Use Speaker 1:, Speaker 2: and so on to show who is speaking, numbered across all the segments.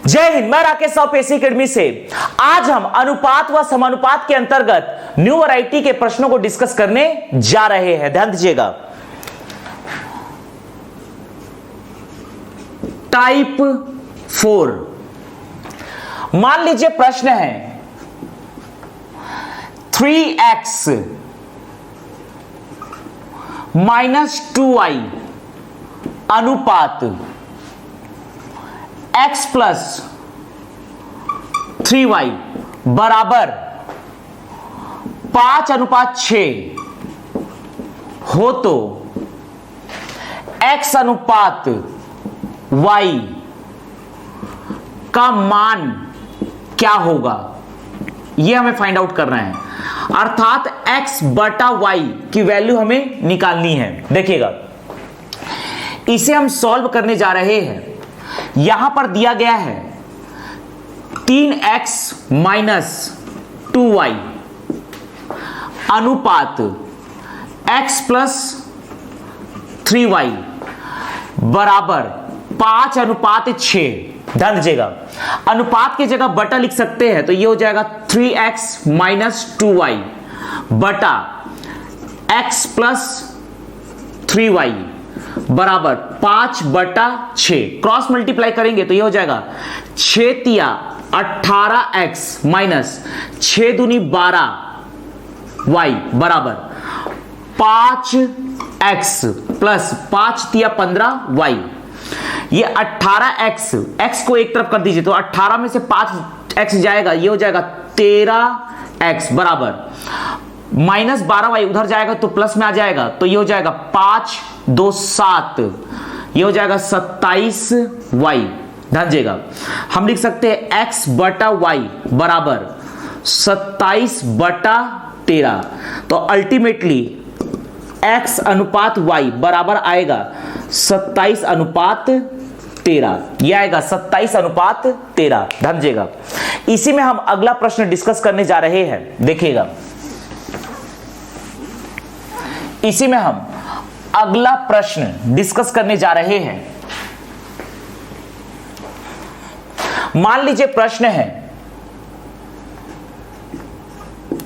Speaker 1: जय हिंद। मैं राकेश साहू पेशी अकेडमी से। आज हम अनुपात व समानुपात के अंतर्गत न्यू वैरायटी के प्रश्नों को डिस्कस करने जा रहे हैं। ध्यान दीजिएगा। टाइप 4। मान लीजिए प्रश्न है 3x माइनस 2y अनुपात x प्लस 3y बराबर 5:6 हो तो x अनुपात y का मान क्या होगा, यह हमें फाइंड आउट करना है। अर्थात x बटा y की वैल्यू हमें निकालनी है। देखिएगा, इसे हम सॉल्व करने जा रहे हैं। यहां पर दिया गया है 3x माइनस 2y अनुपात x प्लस 3y बराबर 5:6। ध्यान दीजिएगा, अनुपात की जगह बटा लिख सकते हैं तो ये हो जाएगा 3x माइनस 2y बटा x प्लस 3y बराबर 5/6। क्रॉस मल्टीप्लाई करेंगे तो ये हो जाएगा 6 तिया 18x माइनस 6 दूनी 12y बराबर 5x प्लस 5 तिया 15y। ये 18x, x को एक तरफ कर दीजिए तो 18 में से 5x जाएगा, ये हो जाएगा 13x बराबर माइनस 12y उधर जाएगा तो प्लस में आ जाएगा तो ये हो जाएगा 5 2 7, ये हो जाएगा 27y। ध्यान दीजिएगा, हम लिख सकते हैं x बटा y बराबर 27/13। तो अल्टीमेटली x अनुपात y बराबर आएगा 27:13। यह आएगा 27:13। ध्यान दीजिएगा, इसी में हम अगला प्रश्न डिस्कस करने जा रहे हैं। देखिएगा, इसी में हम अगला प्रश्न डिस्कस करने जा रहे हैं। मान लीजिए प्रश्न है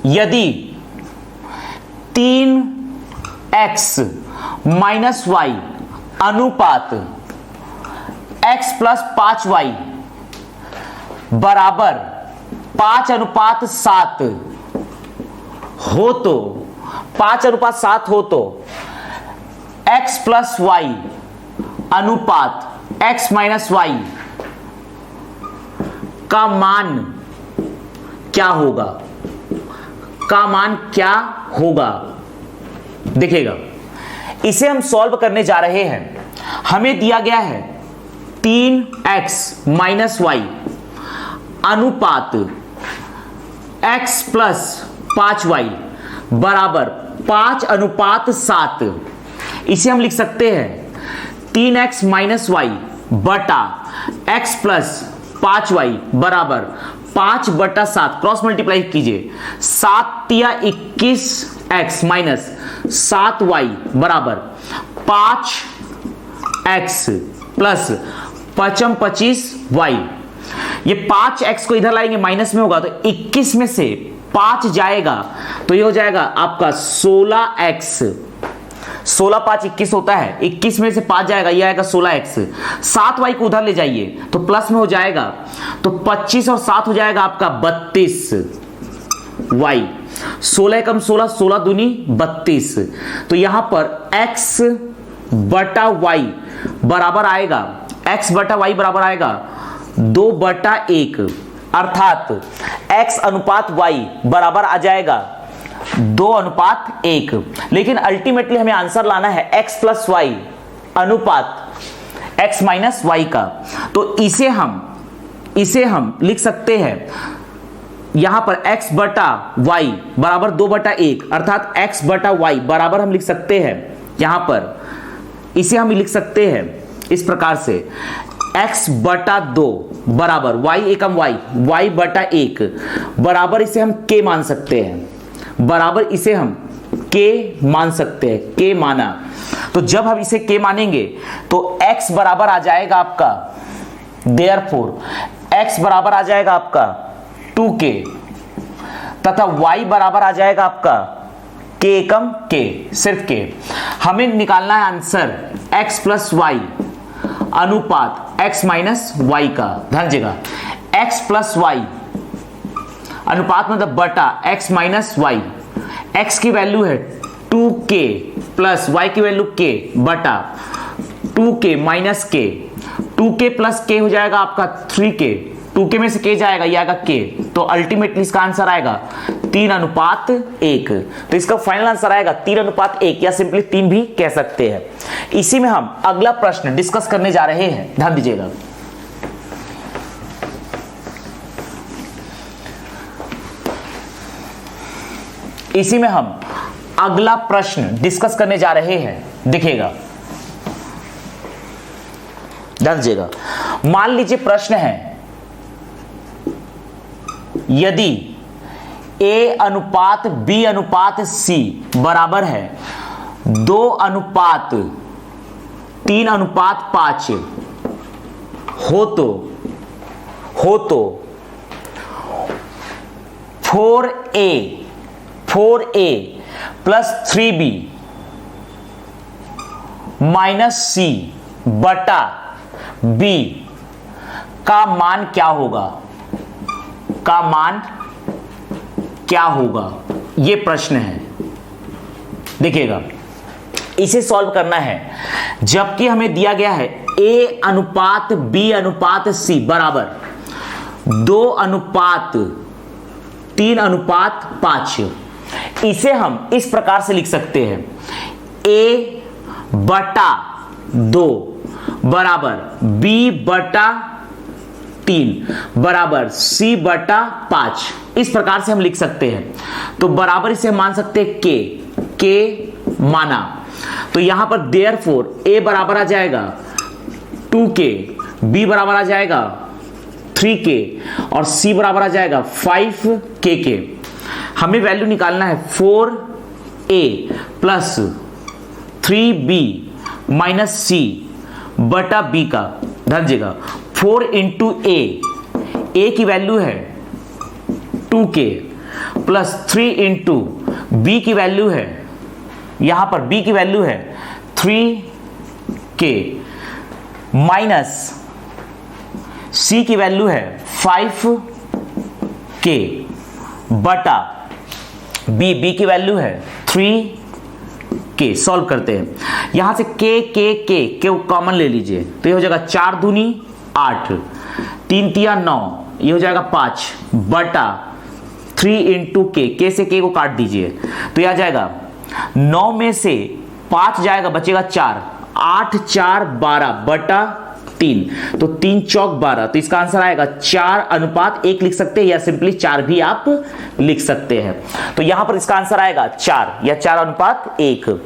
Speaker 1: यदि 3x माइनस y अनुपात x प्लस 5y बराबर 5:7 हो तो 5:7 हो तो x प्लस y अनुपात x माइनस y का मान क्या होगा, का मान क्या होगा। देखिएगा, इसे हम सॉल्व करने जा रहे हैं। हमें दिया गया है 3x माइनस y अनुपात x प्लस 5y बराबर 5:7। इसे हम लिख सकते हैं 3x माइनस y बटा x प्लस 5y बराबर 5/7। क्रॉस मल्टीप्लाई कीजिए, 7 तिया 21x माइनस 7y बराबर 5x प्लस 25y। ये 5x को इधर लाएंगे माइनस में होगा तो 21 में से 5 जाएगा तो ये हो जाएगा आपका 16x। 16 5 21 होता है, 21 में से 5 जाएगा, ये आएगा 16x। 7y को उधर ले जाइए तो प्लस में हो जाएगा तो 25 और 7 हो जाएगा आपका 32y। 16 कम 16, 16 दूनी 32। तो यहां पर x बटा y बराबर आएगा, x बटा y बराबर आएगा 2/1। अर्थात x अनुपात y बराबर आ जाएगा 2:1। लेकिन अल्टीमेटली हमें आंसर लाना है x प्लस y अनुपात x माइनस y का। तो इसे हम लिख सकते हैं यहां पर x बटा y बराबर 2/1। अर्थात x बटा y बराबर हम लिख सकते हैं यहां पर, इसे हम लिख सकते हैं इस प्रकार से x बटा 2 बराबर y एकम y बटा 1 बराबर, इसे हम k मान सकते हैं, बराबर इसे हम k मान सकते हैं। k माना तो जब हम इसे k मानेंगे तो x बराबर आ जाएगा आपका देयरफॉर x बराबर आ जाएगा आपका 2k तथा y बराबर आ जाएगा आपका k एकम k, सिर्फ k। हमें निकालना है आंसर x प्लस वाई अनुपात x माइनस वाई का। ध्यान दीजिएगा, x प्लस वाई अनुपात मतलब बटा x माइनस वाई। x की वैल्यू है 2k प्लस y की वैल्यू k बटा 2k minus k। 2k plus k हो जाएगा आपका 3k, 2k में से k जाएगा, ये आएगा k, तो अल्टीमेटली इसका आंसर आएगा 3:1। तो इसका फाइनल आंसर आएगा 3:1 या सिंपली 3 भी कह सकते हैं। इसी में हम अगला प्रश्न डिस्कस करने जा रहे हैं। ध्यान दीजिएगा, इसी में हम अगला प्रश्न डिस्कस करने जा रहे हैं। देखिएगा, ध्यान दीजिएगा, मान लीजिए प्रश्न है यदि a अनुपात b अनुपात c बराबर है 2:3:5 हो तो 4a plus 3b minus c बटा b का मान क्या होगा? का मान क्या होगा, यह प्रश्न है। देखिएगा, इसे सॉल्व करना है। जबकि हमें दिया गया है a अनुपात b अनुपात c बराबर 2:3:5। इसे हम इस प्रकार से लिख सकते हैं a बटा 2 बराबर b बटा 3 बराबर c बटा 5। इस प्रकार से हम लिख सकते हैं। तो बराबर इसे हम मान सकते हैं k माना, तो यहां पर देयरफॉर a बराबर आ जाएगा 2k, b बराबर आ जाएगा 3k और c बराबर आ जाएगा 5k के। हमें वैल्यू निकालना है 4a plus 3b minus c बटा b का। ध्यान दीजिएगा, 4 इंटू a की वैल्यू है 2k प्लस 3 इंटू b की वैल्यू है, यहां पर b की वैल्यू है 3k माइनस c की वैल्यू है 5k बटा b की वैल्यू है 3k। सॉल्व करते हैं, यहां से k को कॉमन ले लीजिए, तो ये हो जाएगा 4 दूनी 8, 3 तिया 9, ये हो जाएगा 5 बटा 3 इंटू k से k को काट दीजिए, तो यह आ जाएगा 9 में से 5 जाएगा, बचेगा 4, 8 4 12 बटा 3, तो 3 चौक 12। तो इसका आंसर आएगा 4:1 लिख सकते हैं या सिंपली 4 भी आप लिख सकते हैं। तो यहां पर इसका आंसर आएगा 4 या 4:1।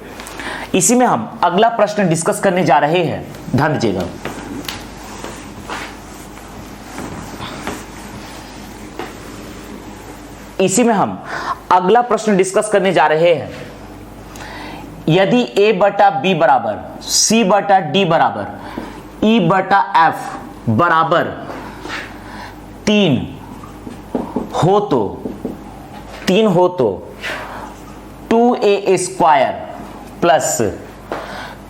Speaker 1: इसी में हम अगला प्रश्न डिस्कस करने जा रहे हैं। ध्यान दीजिएगा, इसी में हम अगला प्रश्न डिस्कस करने जा रहे हैं। यदि a बटा b बराबर c बटा d बराबर e बटा f बराबर 3 हो तो 2a square plus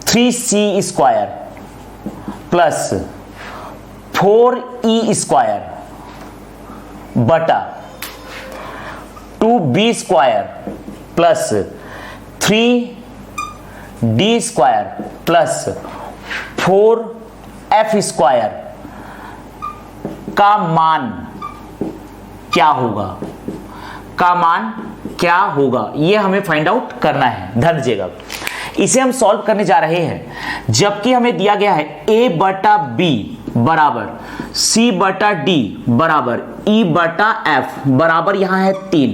Speaker 1: 3c square plus 4e square बटा 2b square plus 3d square plus 4f square का मान क्या होगा? का मान क्या होगा, यह हमें फाइंड आउट करना है। ध्यान दीजिएगा, इसे हम सॉल्व करने जा रहे हैं। जबकि हमें दिया गया है a बटा b बराबर c बटा d बराबर e बटा f बराबर यहां है 3,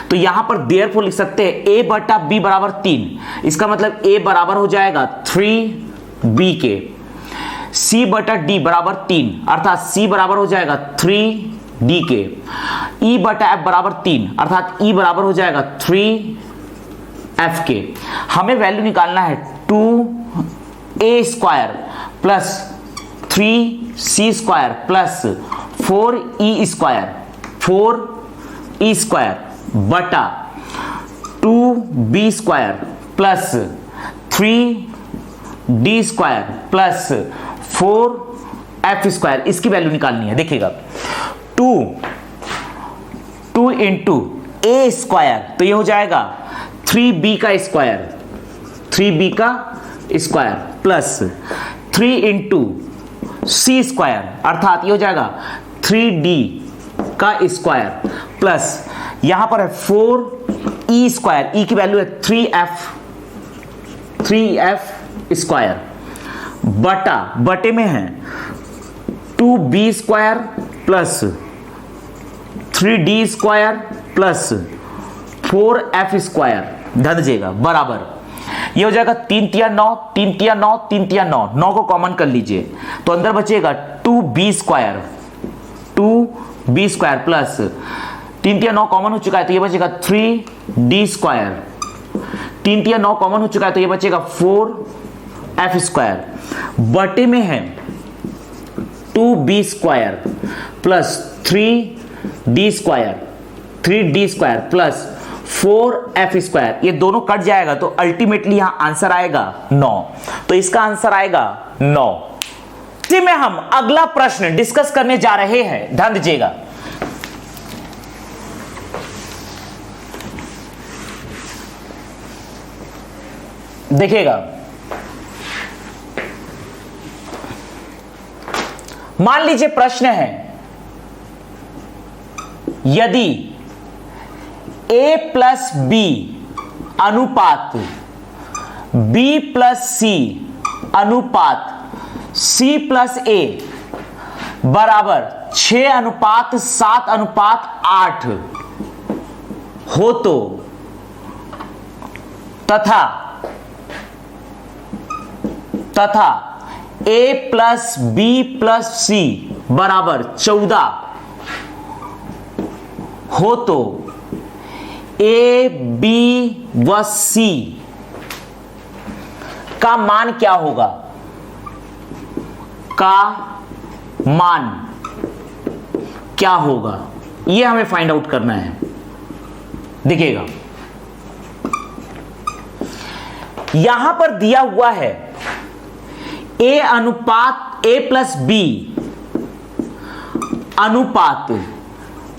Speaker 1: तो यहां पर देयरफॉर लिख सकते हैं a बटा b बराबर 3। इसका मतलब a बराबर हो जाएगा 3b के, c बटा d बराबर 3 अर्थात c बराबर हो जाएगा 3d के, e बटा f बराबर 3 अर्थात e बराबर हो जाएगा 3f के। हमें वैल्यू निकालना है 2a square plus 3c square plus 4e square बटा 2b square plus 3d square plus 4f square, इसकी वैल्यू निकालनी है। देखिएगा 2 इंटू ए स्क्वायर, तो ये हो जाएगा 3b का स्क्वायर प्लस 3 इंटू सी स्क्वायर, अर्थात ये हो जाएगा 3d का स्क्वायर प्लस यहां पर है 4e स्क्वायर, e की वैल्यू है 3f स्क्वायर बटा बटे में है 2b square plus 3d square plus 4f square, ध्यान दीजिएगा, बराबर ये हो जाएगा 3 तिया 9, 3 तिया 9, 3 तिया 9, 9 को कॉमन कर लीजिए तो अंदर बचेगा 2b स्क्वायर प्लस 3 तिया 9 कॉमन हो चुका है तो ये बचेगा 3d स्क्वायर, 3 तिया 9 कॉमन हो चुका है तो ये बचेगा 4f स्क्वायर बटे में है 2b square plus 3d square plus 4f square, ये दोनों कट जाएगा तो अल्टीमेटली यहां आंसर आएगा 9, तो इसका आंसर आएगा 9। इसी में हम अगला प्रश्न डिस्कस करने जा रहे हैं, ध्यान दीजिएगा। देखिएगा, मान लीजिए प्रश्न है यदि a प्लस बी अनुपात b प्लस सी अनुपात c प्लस a बराबर 6:7:8 हो तो तथा a प्लस b प्लस सी बराबर 14 हो तो ए बी व सी का मान क्या होगा, यह हमें फाइंड आउट करना है। देखिएगा, यहां पर दिया हुआ है ए अनुपात ए प्लस बी अनुपात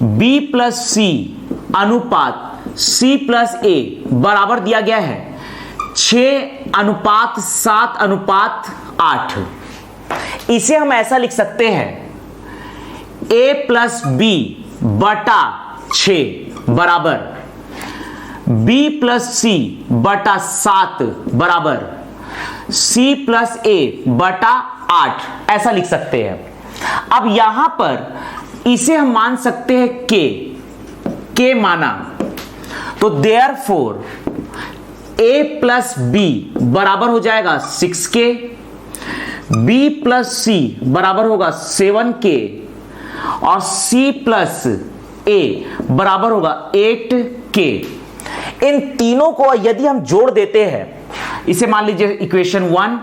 Speaker 1: बी प्लस सी अनुपात c प्लस ए बराबर दिया गया है 6:7:8। इसे हम ऐसा लिख सकते हैं a प्लस बी बटा 6 बराबर b प्लस सी बटा 7 बराबर c प्लस ए बटा 8, ऐसा लिख सकते हैं। अब यहां पर इसे हम मान सकते हैं k माना तो देयरफॉर a प्लस बी बराबर हो जाएगा 6k, b प्लस सी बराबर होगा 7k और c प्लस a बराबर होगा 8k। इन तीनों को यदि हम जोड़ देते हैं, इसे मान लीजिए इक्वेशन 1,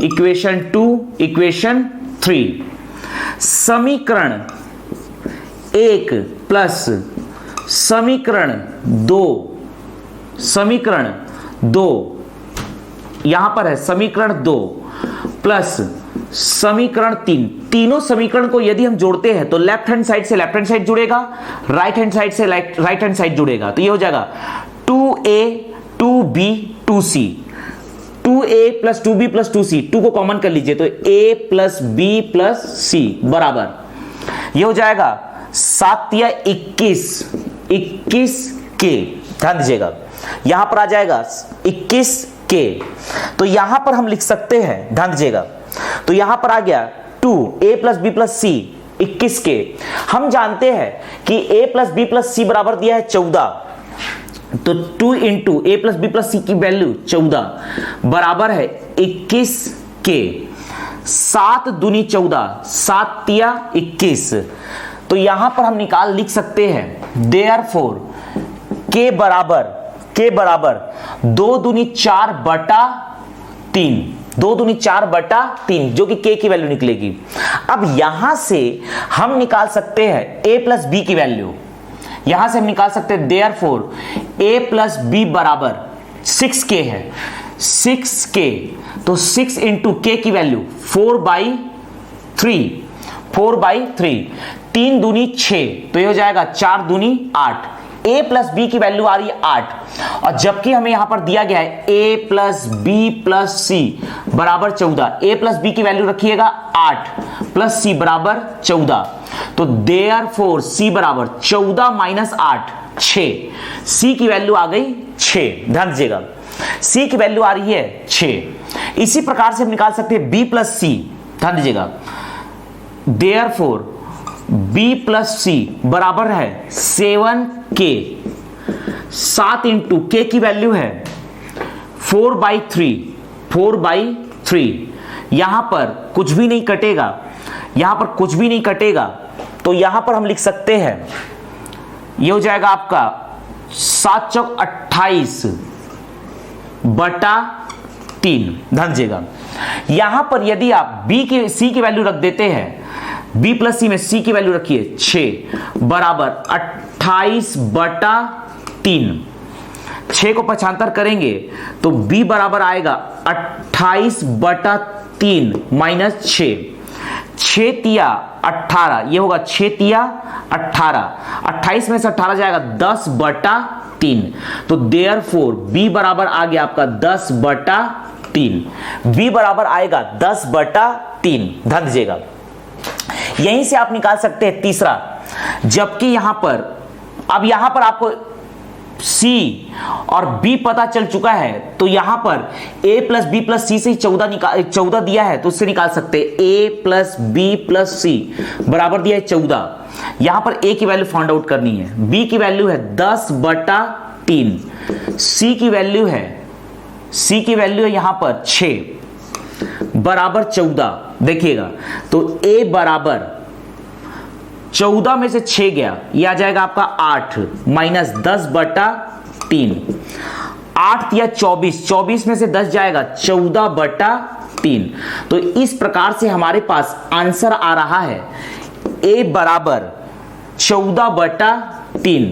Speaker 1: इक्वेशन 2, इक्वेशन 3, समीकरण 1 प्लस समीकरण 2 यहां पर है समीकरण 2 प्लस समीकरण 3, तीनों समीकरण को यदि हम जोड़ते हैं तो लेफ्ट हैंड साइड से लेफ्ट हैंड साइड जुड़ेगा, राइट हैंड साइड से राइट हैंड साइड जुड़ेगा, तो ये हो जाएगा 2a 2b 2c, 2a plus 2b plus 2c, 2 को कॉमन कर लीजिए तो a plus b plus c बराबर ये हो जाएगा 7 या 21 के, ध्यान दीजिएगा यहां पर आ जाएगा 21 के, तो यहां पर हम लिख सकते हैं, ध्यान दीजिएगा, तो यहां पर आ गया 2a plus b plus c 21 के। हम जानते हैं कि a plus b plus c बराबर दिया है 14, तो 2 into a plus b plus c की वैल्यू 14 बराबर है 21 के। 7 दूनी 14, 7 तिया 21, तो यहां पर हम लिख सकते हैं देयरफॉर के बराबर 2 दूनी 4 बटा 3, 2 दूनी 4 बटा 3 जो कि k की वैल्यू निकलेगी। अब यहां से हम निकाल सकते हैं a प्लस बी की वैल्यू, यहां से हम निकाल सकते हैं देयरफॉर a प्लस बी बराबर 6k है, 6k, तो 6 इंटू k की वैल्यू 4/3, 4/3, 3 दूनी 6, तो ये हो जाएगा 4 दूनी 8। a प्लस बी की वैल्यू आ रही है 8, और जबकि हमें यहां पर दिया गया है a प्लस बी प्लस सी बराबर 14, a प्लस बी की वैल्यू रखिएगा 8 प्लस सी बराबर 14, तो देयरफॉर c बराबर 14 माइनस 8 6, c की वैल्यू आ गई 6। ध्यान दीजिएगा c की वैल्यू आ रही है 6। इसी प्रकार से हम निकाल सकते हैं b प्लस सी, ध्यान दीजिएगा देयरफॉर b प्लस सी बराबर है 7k, 7 इंटू k की वैल्यू है 4/3, 4/3, यहां पर कुछ भी नहीं कटेगा, यहां पर कुछ भी नहीं कटेगा, तो यहां पर हम लिख सकते हैं ये हो जाएगा आपका 7 चौक 28 बटा 3। ध्यान दीजिएगा यहां पर यदि आप b की c की वैल्यू रख देते हैं, b प्लस सी में c की वैल्यू रखिए 6 बराबर 28 बटा 3, 6 को पक्षांतर करेंगे तो b बराबर आएगा 28 बटा 3 माइनस 6, 6 तिया 18, ये होगा 6 तिया 18, 28 में से 18 जाएगा 10 बटा 3, तो देयरफॉर b बराबर आ गया आपका 10 बटा 3, b बराबर आएगा 10 बटा 3। ध्यान दीजिएगा यहीं से आप निकाल सकते हैं तीसरा, जबकि यहां पर अब यहां पर आपको c और b पता चल चुका है, तो यहां पर a प्लस बी प्लस सी से 14 दिया है, तो उससे निकाल सकते हैं a प्लस बी प्लस सी बराबर दिया है 14। यहां पर a की वैल्यू फाइंड आउट करनी है, b की वैल्यू है 10 बटा 3, c की वैल्यू है यहां पर 6 बराबर 14। देखिएगा तो a बराबर 14 में से 6 गया, यह आ जाएगा आपका 8 माइनस 10 बटा 3, 8 या 24, 24 में से 10 जाएगा 14 बटा 3। तो इस प्रकार से हमारे पास आंसर आ रहा है a बराबर 14 बटा 3,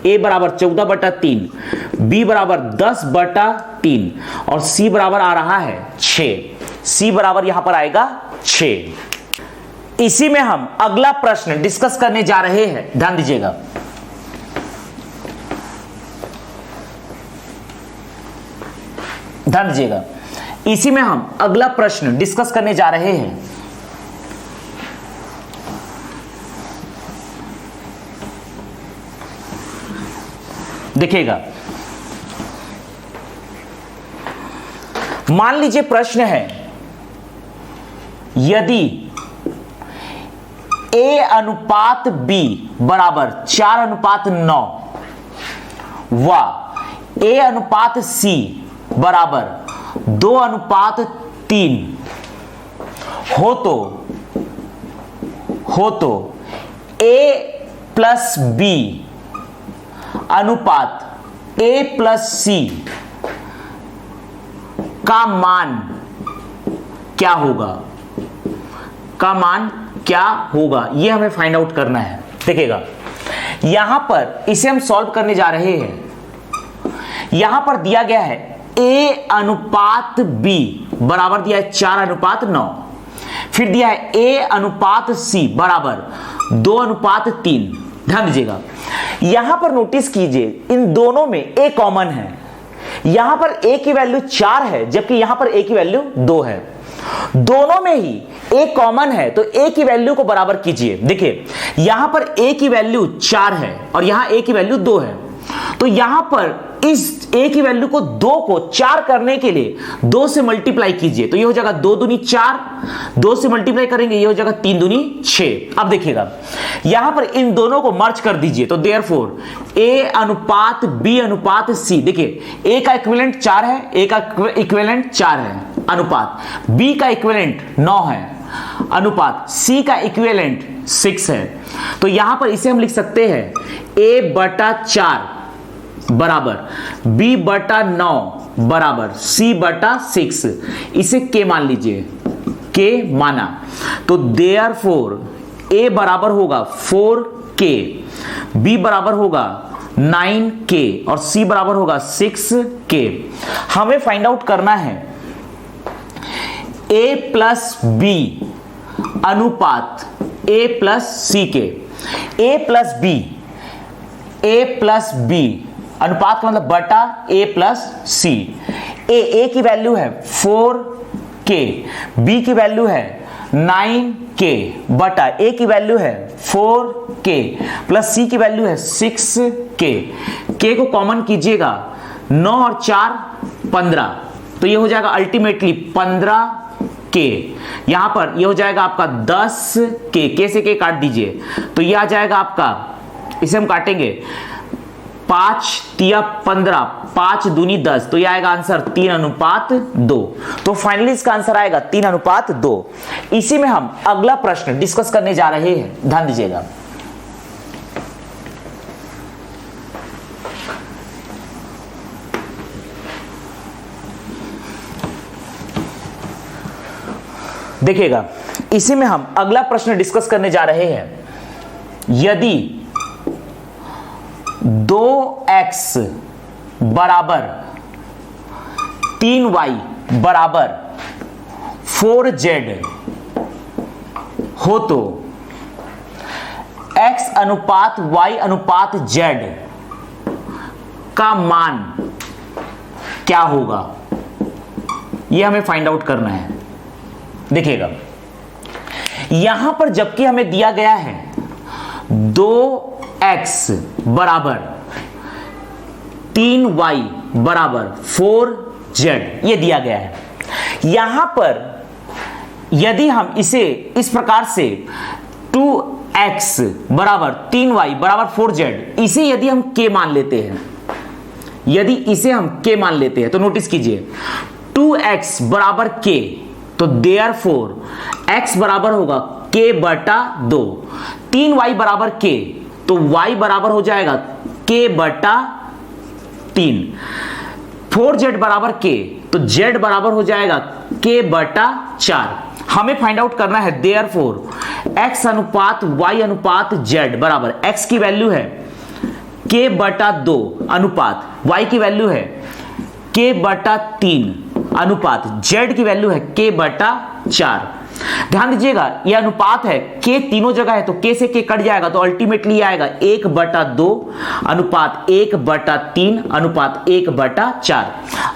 Speaker 1: a बराबर 14 बटा 3, b बराबर 10 बटा 3 और c बराबर आ रहा है 6। c बराबर यहां पर आएगा 6। इसी में हम अगला प्रश्न डिस्कस करने जा रहे हैं। ध्यान दीजिएगा इसी में हम अगला प्रश्न डिस्कस करने जा रहे हैं। देखिएगा मान लीजिए प्रश्न है यदि a अनुपात b बराबर 4:9 व a अनुपात c बराबर 2:3 हो तो a प्लस b अनुपात a प्लस c का मान क्या होगा, यह हमें फाइंड आउट करना है। देखिएगा यहां पर इसे हम सॉल्व करने जा रहे हैं। यहां पर दिया गया है a अनुपात b बराबर दिया है 4:9, फिर दिया है a अनुपात c बराबर 2:3। ध्यान दीजिएगा यहां पर नोटिस कीजिए इन दोनों में a कॉमन है, यहां पर a की वैल्यू 4 है जबकि यहां पर a की वैल्यू 2 है, दोनों में ही a कॉमन है, तो a की वैल्यू को बराबर कीजिए। देखिए यहां पर a की वैल्यू 4 है और यहां a की वैल्यू 2 है, तो यहां पर इस a की वैल्यू को 2 को 4 करने के लिए 2 से मल्टीप्लाई कीजिए, तो ये हो जाएगा 2 दूनी 4, 2 से मल्टीप्लाई करेंगे ये हो जाएगा 3 दूनी 6। अब देखिएगा यहां पर इन दोनों को मर्ज कर दीजिए, तो देयरफॉर a अनुपात b अनुपात c, देखिए a का इक्विवेलेंट 4 है, a का इक्विवेलेंट 4 है अनुपात, b का इक्विवेलेंट 9 है अनुपात, c का इक्विवेलेंट 6 है, तो यहां पर इसे हम लिख सकते हैं a/4 बराबर b/9 बराबर c बटा 6, इसे k मान लीजिए, k माना, तो देयरफॉर a बराबर होगा 4k, b बराबर होगा 9k और c बराबर होगा 6k। हमें फाइंड आउट करना है a प्लस b अनुपात a प्लस c के। a प्लस b अनुपात का मतलब बटा a प्लस c। a की वैल्यू है 4k, b की वैल्यू है 9k बटा a की वैल्यू है 4k प्लस c की वैल्यू है 6k। k को कॉमन कीजिएगा, 9 और 4 15, तो ये हो जाएगा अल्टीमेटली 15k। यहां पर ये हो जाएगा आपका 10k, k से k काट दीजिए तो ये आ जाएगा आपका, इसे हम काटेंगे 5 तिया 15, 5 दूनी 10, तो ये आएगा आंसर 3:2। तो फाइनली इसका आंसर आएगा 3:2। इसी में हम अगला प्रश्न डिस्कस करने जा रहे हैं, ध्यान दीजिएगा। देखिएगा, इसी में हम अगला प्रश्न डिस्कस करने जा रहे हैं। यदि 2x बराबर 3y बराबर 4z हो तो x अनुपात y अनुपात z का मान क्या होगा, यह हमें फाइंड आउट करना है। देखिएगा, यहां पर जबकि हमें दिया गया है 2x बराबर 3y बराबर 4z, ये दिया गया है। यहां पर यदि हम इसे इस प्रकार से 2x बराबर 3y बराबर 4z, इसे यदि हम k मान लेते हैं, यदि इसे हम k मान लेते हैं तो नोटिस कीजिए 2x बराबर k, तो देयरफॉर x बराबर होगा k बटा 2, 3y बराबर k, तो y बराबर हो जाएगा k बटा 3, 4z बराबर k, तो z बराबर हो जाएगा k बटा 4। हमें फाइंड आउट करना है देयरफॉर x अनुपात y अनुपात z बराबर, x की वैल्यू है k बटा 2 अनुपात y की वैल्यू है k बटा 3 अनुपात z की वैल्यू है k बटा 4। ध्यान दीजिएगा, यह अनुपात है, k तीनों जगह है तो k से k कट जाएगा, तो अल्टीमेटली आएगा 1 बटा 2 अनुपात 1 बटा 3 अनुपात 1 बटा 4।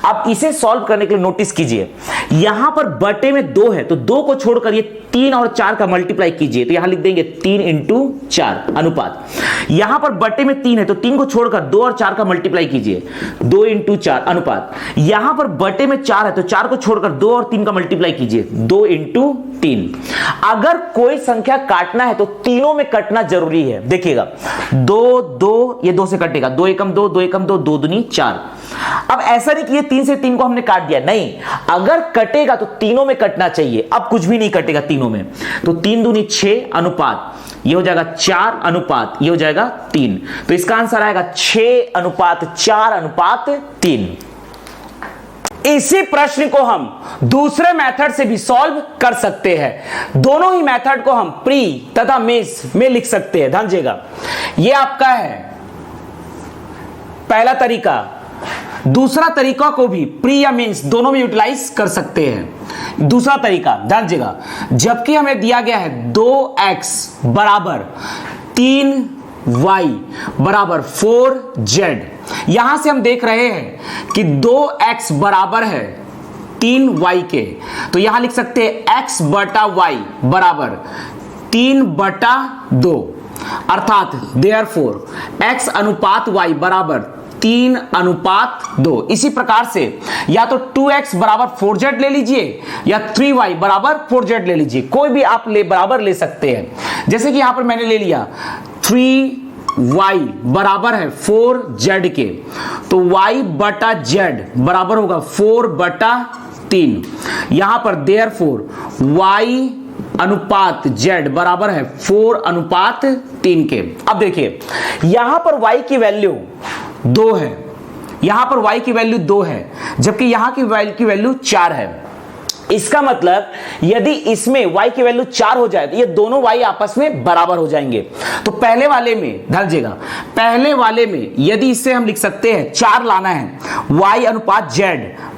Speaker 1: अब इसे सॉल्व करने के लिए नोटिस कीजिए, यहां पर बटे में 2 है तो 2 को छोड़कर ये 3 और 4 का मल्टीप्लाई कीजिए, तो यहां लिख देंगे 3 इंटू 4 अनुपात। यहां पर बटे में 3 है तो 3 को छोड़कर 2 और 4 का मल्टीप्लाई कीजिए, 2 इंटू 4 अनुपात। यहां पर बटे में 4 है तो 4 को छोड़कर 2 और 3 का मल्टीप्लाई कीजिए, 2 इंटू 3। अगर कोई संख्या काटना है तो तीनों में कटना जरूरी है। देखिएगा 2 2, ये 2 से कटेगा, 2 एकम 2, 2 एकम 2, 2 दूनी 4। अब ऐसा नहीं कि ये 3 से 3 को हमने काट दिया, नहीं, अगर कटेगा तो तीनों में कटना चाहिए। अब कुछ भी नहीं कटेगा तीनों में, तो 3 दूनी 6 अनुपात, ये हो जाएगा 4 अनुपात, ये हो जाएगा 3, तो इसका आंसर आएगा 6 अनुपात 4 अनुपात 3। इसी प्रश्न को हम दूसरे मेथड से भी सॉल्व कर सकते हैं। दोनों ही मेथड को हम प्री तथा मेंस में लिख सकते हैं। ध्यान दीजिएगा, यह आपका है पहला तरीका। दूसरा तरीका को भी प्री या मेंस दोनों में यूटिलाइज कर सकते हैं। दूसरा तरीका, ध्यान दीजिएगा, जबकि हमें दिया गया है 2x बराबर 3y बराबर 4z, यहां से हम देख रहे हैं कि 2x बराबर है 3y के, तो यहां लिख सकते हैं x बटा y बराबर 3 बटा 2, अर्थात देयरफॉर x अनुपात y बराबर 3 अनुपात 2। इसी प्रकार से या तो 2x बराबर 4z ले लीजिए या 3y बराबर 4z ले लीजिए, कोई भी आप बराबर ले सकते हैं। जैसे कि यहां पर मैंने ले लिया 3y बराबर है 4z के, तो y बटा z बराबर होगा 4 बटा 3। यहां पर देयरफॉर y अनुपात z बराबर है 4 अनुपात 3 के। अब देखिए, यहां पर y की वैल्यू 2 है, यहां पर y की वैल्यू 2 है, जबकि यहां की वैल्यू 4 है। इसका मतलब यदि इसमें y की वैल्यू 4 हो जाए तो ये दोनों y आपस में बराबर हो जाएंगे। तो पहले वाले में ध्यान दीजिएगा, पहले वाले में यदि इससे हम लिख सकते हैं 4 लाना है, y अनुपात z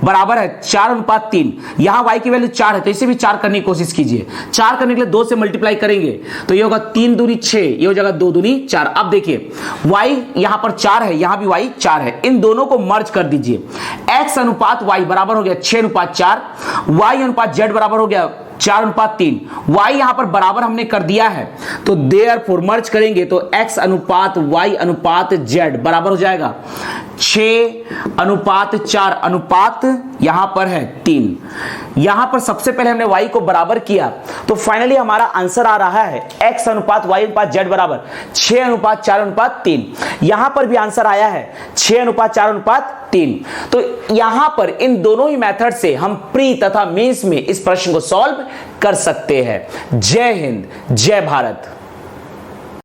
Speaker 1: बराबर है 4:3। यहां y की वैल्यू 4 है तो इसे भी 4 करने की कोशिश कीजिए। 4 करने के लिए 2 से मल्टीप्लाई करेंगे तो ये होगा 3 दूनी 6, ये हो जाएगा 2 दूनी 4। अब देखिए y यहां पर 4 है, यहां भी y 4 है, इन दोनों को मर्ज कर दीजिए। x अनुपात y बराबर हो गया 6:4, y अनुपात z बराबर हो गया 4:3। y यहां पर बराबर हमने कर दिया है तो देयरफॉर मर्ज करेंगे तो x अनुपात y अनुपात z बराबर हो जाएगा 6:4 अनुपात यहां पर है 3। यहां पर सबसे पहले हमने y को बराबर किया तो फाइनली हमारा आंसर आ रहा है x अनुपात y अनुपात z बराबर 6:4:3। यहां पर भी आंसर आया है 6:4:3। तो यहां पर इन दोनों ही मेथड से हम प्री तथा मेंस में इस प्रश्न को सॉल्व कर सकते हैं। जय हिंद, जय भारत।